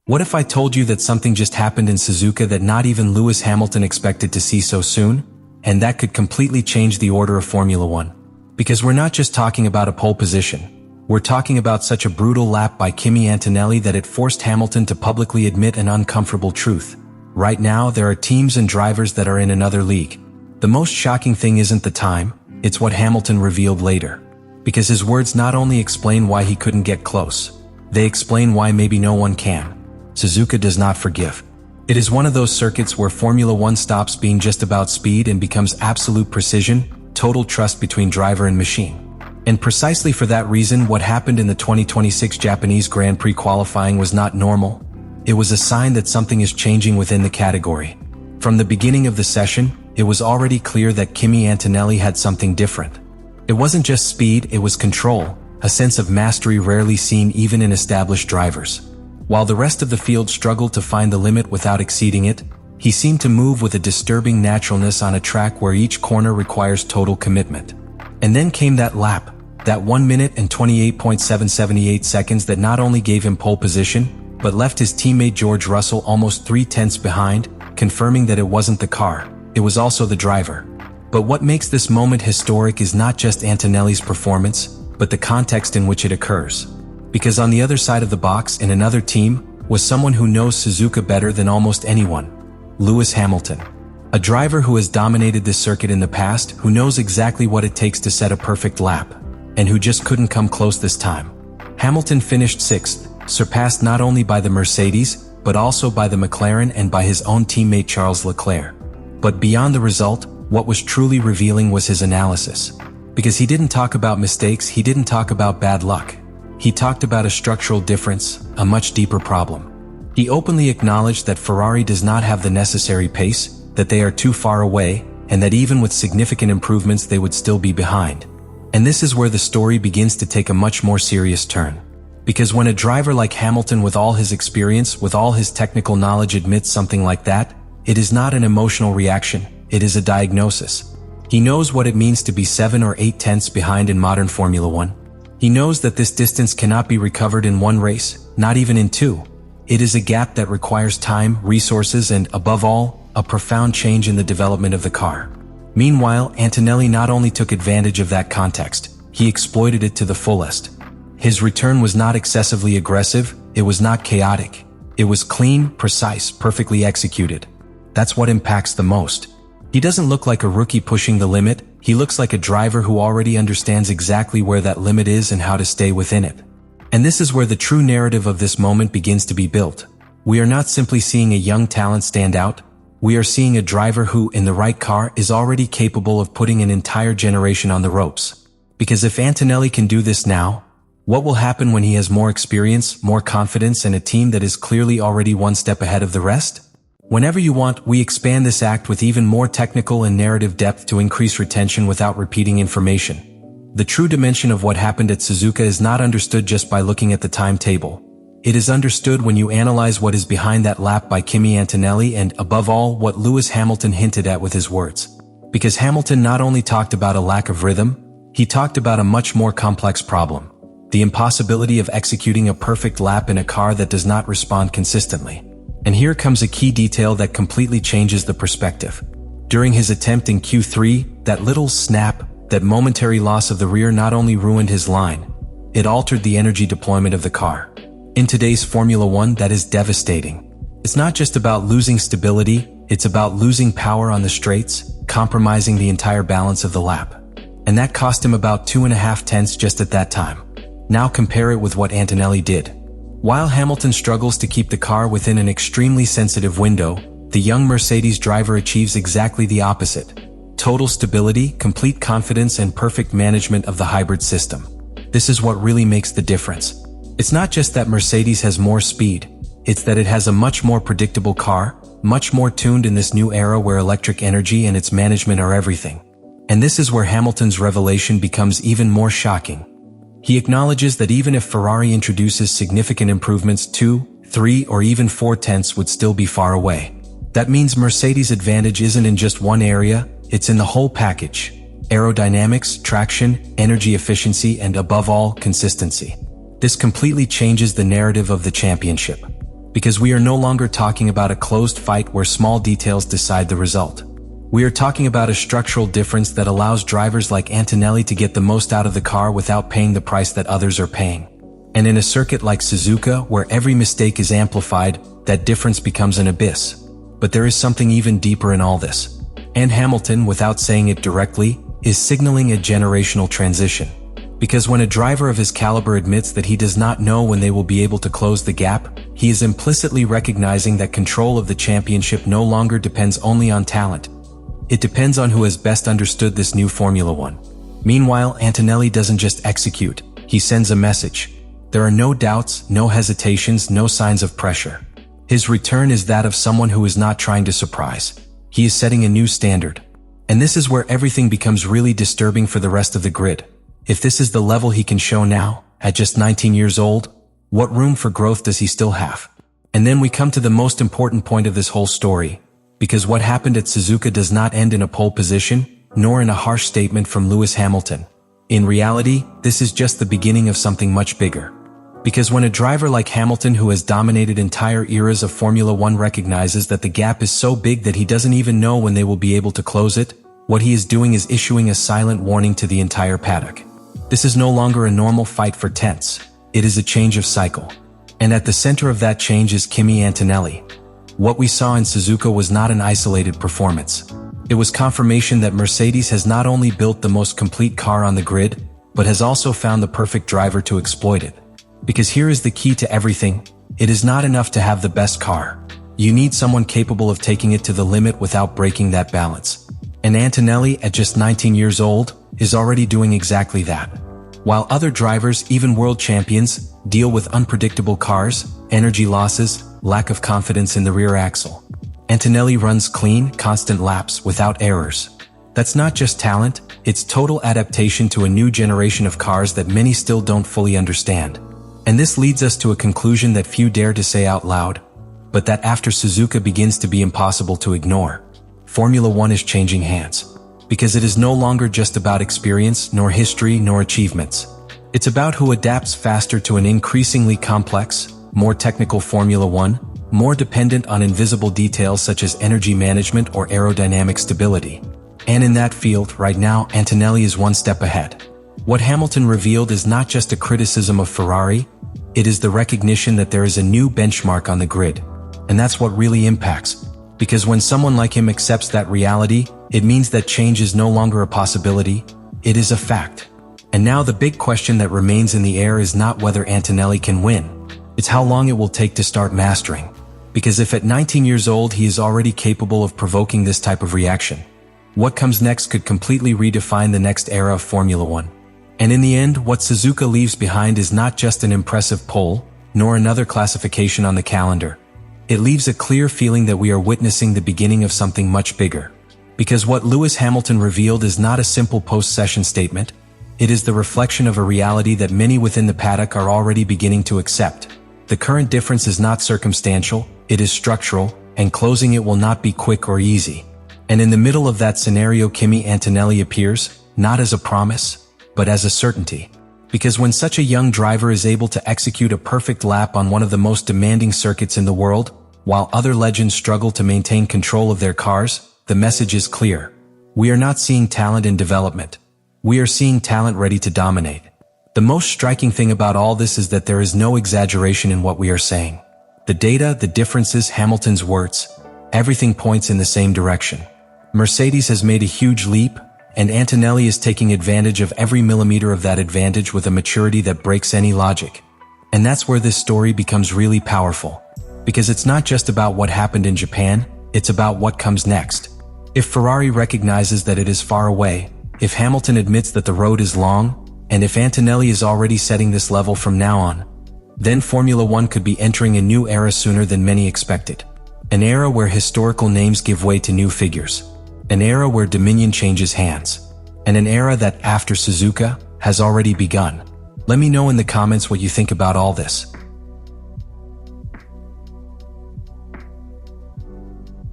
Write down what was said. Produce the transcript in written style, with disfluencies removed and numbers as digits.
What if I told you that something just happened in Suzuka that not even Lewis Hamilton expected to see so soon? And that could completely change the order of Formula One. Because we're not just talking about a pole position. We're talking about such a brutal lap by Kimi Antonelli that it forced Hamilton to publicly admit an uncomfortable truth. Right now, there are teams and drivers that are in another league. The most shocking thing isn't the time, it's what Hamilton revealed later. Because his words not only explain why he couldn't get close, they explain why maybe no one can. Suzuka does not forgive. It is one of those circuits where Formula One stops being just about speed and becomes absolute precision, total trust between driver and machine. And precisely for that reason, what happened in the 2026 Japanese Grand Prix qualifying was not normal. It was a sign that something is changing within the category. From the beginning of the session, it was already clear that Kimi Antonelli had something different. It wasn't just speed, it was control, a sense of mastery rarely seen even in established drivers. While the rest of the field struggled to find the limit without exceeding it, he seemed to move with a disturbing naturalness on a track where each corner requires total commitment. And then came that lap, that 1 minute and 28.778 seconds that not only gave him pole position, but left his teammate George Russell almost 3/10 behind, confirming that it wasn't the car, it was also the driver. But what makes this moment historic is not just Antonelli's performance, but the context in which it occurs. Because on the other side of the box in another team was someone who knows Suzuka better than almost anyone, Lewis Hamilton. A driver who has dominated this circuit in the past, who knows exactly what it takes to set a perfect lap, and who just couldn't come close this time. Hamilton finished 6th, surpassed not only by the Mercedes, but also by the McLaren and by his own teammate Charles Leclerc. But beyond the result, what was truly revealing was his analysis. Because he didn't talk about mistakes, he didn't talk about bad luck. He talked about a structural difference, a much deeper problem. He openly acknowledged that Ferrari does not have the necessary pace, that they are too far away, and that even with significant improvements they would still be behind. And this is where the story begins to take a much more serious turn. Because when a driver like Hamilton, with all his experience, with all his technical knowledge, admits something like that, it is not an emotional reaction, it is a diagnosis. He knows what it means to be 7 or 8 tenths behind in modern Formula One. He knows that this distance cannot be recovered in one race, not even in two. It is a gap that requires time, resources, and, above all, a profound change in the development of the car. Meanwhile, Antonelli not only took advantage of that context, he exploited it to the fullest. His return was not excessively aggressive, it was not chaotic. It was clean, precise, perfectly executed. That's what impacts the most. He doesn't look like a rookie pushing the limit, he looks like a driver who already understands exactly where that limit is and how to stay within it. And this is where the true narrative of this moment begins to be built. We are not simply seeing a young talent stand out, we are seeing a driver who, in the right car, is already capable of putting an entire generation on the ropes. Because if Antonelli can do this now, what will happen when he has more experience, more confidence, and a team that is clearly already one step ahead of the rest? Whenever you want, we expand this act with even more technical and narrative depth to increase retention without repeating information. The true dimension of what happened at Suzuka is not understood just by looking at the timetable. It is understood when you analyze what is behind that lap by Kimi Antonelli and, above all, what Lewis Hamilton hinted at with his words. Because Hamilton not only talked about a lack of rhythm, he talked about a much more complex problem. The impossibility of executing a perfect lap in a car that does not respond consistently. And here comes a key detail that completely changes the perspective. During his attempt in Q3, that little snap, that momentary loss of the rear not only ruined his line, it altered the energy deployment of the car. In today's Formula One, that is devastating. It's not just about losing stability, it's about losing power on the straights, compromising the entire balance of the lap. And that cost him about 2.5 tenths just at that time. Now compare it with what Antonelli did. While Hamilton struggles to keep the car within an extremely sensitive window, the young Mercedes driver achieves exactly the opposite. Total stability, complete confidence, and perfect management of the hybrid system. This is what really makes the difference. It's not just that Mercedes has more speed, it's that it has a much more predictable car, much more tuned in this new era where electric energy and its management are everything. And this is where Hamilton's revelation becomes even more shocking. He acknowledges that even if Ferrari introduces significant improvements, 2, 3, or even 4 tenths would still be far away. That means Mercedes' advantage isn't in just one area, it's in the whole package. Aerodynamics, traction, energy efficiency, and above all, consistency. This completely changes the narrative of the championship. Because we are no longer talking about a closed fight where small details decide the result. We are talking about a structural difference that allows drivers like Antonelli to get the most out of the car without paying the price that others are paying. And in a circuit like Suzuka, where every mistake is amplified, that difference becomes an abyss. But there is something even deeper in all this. And Hamilton, without saying it directly, is signaling a generational transition. Because when a driver of his caliber admits that he does not know when they will be able to close the gap, he is implicitly recognizing that control of the championship no longer depends only on talent. It depends on who has best understood this new Formula One. Meanwhile, Antonelli doesn't just execute, he sends a message. There are no doubts, no hesitations, no signs of pressure. His return is that of someone who is not trying to surprise. He is setting a new standard. And this is where everything becomes really disturbing for the rest of the grid. If this is the level he can show now, at just 19 years old, what room for growth does he still have? And then we come to the most important point of this whole story. Because what happened at Suzuka does not end in a pole position, nor in a harsh statement from Lewis Hamilton. In reality, this is just the beginning of something much bigger. Because when a driver like Hamilton, who has dominated entire eras of Formula One, recognizes that the gap is so big that he doesn't even know when they will be able to close it, what he is doing is issuing a silent warning to the entire paddock. This is no longer a normal fight for tenths. It is a change of cycle. And at the center of that change is Kimi Antonelli. What we saw in Suzuka was not an isolated performance. It was confirmation that Mercedes has not only built the most complete car on the grid, but has also found the perfect driver to exploit it. Because here is the key to everything. It is not enough to have the best car. You need someone capable of taking it to the limit without breaking that balance. And Antonelli, at just 19 years old, is already doing exactly that. While other drivers, even world champions, deal with unpredictable cars, energy losses, lack of confidence in the rear axle, Antonelli runs clean, constant laps without errors. That's not just talent, it's total adaptation to a new generation of cars that many still don't fully understand. And this leads us to a conclusion that few dare to say out loud, but that after Suzuka begins to be impossible to ignore. Formula One is changing hands. Because it is no longer just about experience, nor history, nor achievements. It's about who adapts faster to an increasingly complex, more technical Formula One, more dependent on invisible details such as energy management or aerodynamic stability. And in that field, right now, Antonelli is one step ahead. What Hamilton revealed is not just a criticism of Ferrari, it is the recognition that there is a new benchmark on the grid. And that's what really impacts. Because when someone like him accepts that reality, it means that change is no longer a possibility, it is a fact. And now the big question that remains in the air is not whether Antonelli can win. It's how long it will take to start mastering. Because if at 19 years old he is already capable of provoking this type of reaction, what comes next could completely redefine the next era of Formula One. And in the end, what Suzuka leaves behind is not just an impressive pole, nor another classification on the calendar. It leaves a clear feeling that we are witnessing the beginning of something much bigger. Because what Lewis Hamilton revealed is not a simple post-session statement, it is the reflection of a reality that many within the paddock are already beginning to accept. The current difference is not circumstantial, it is structural, and closing it will not be quick or easy. And in the middle of that scenario, Kimi Antonelli appears, not as a promise, but as a certainty. Because when such a young driver is able to execute a perfect lap on one of the most demanding circuits in the world, while other legends struggle to maintain control of their cars, the message is clear. We are not seeing talent in development. We are seeing talent ready to dominate. The most striking thing about all this is that there is no exaggeration in what we are saying. The data, the differences, Hamilton's words, everything points in the same direction. Mercedes has made a huge leap, and Antonelli is taking advantage of every millimeter of that advantage with a maturity that breaks any logic. And that's where this story becomes really powerful. Because it's not just about what happened in Japan, it's about what comes next. If Ferrari recognizes that it is far away, if Hamilton admits that the road is long, and if Antonelli is already setting this level from now on, then Formula One could be entering a new era sooner than many expected. An era where historical names give way to new figures. An era where dominion changes hands. And an era that, after Suzuka, has already begun. Let me know in the comments what you think about all this.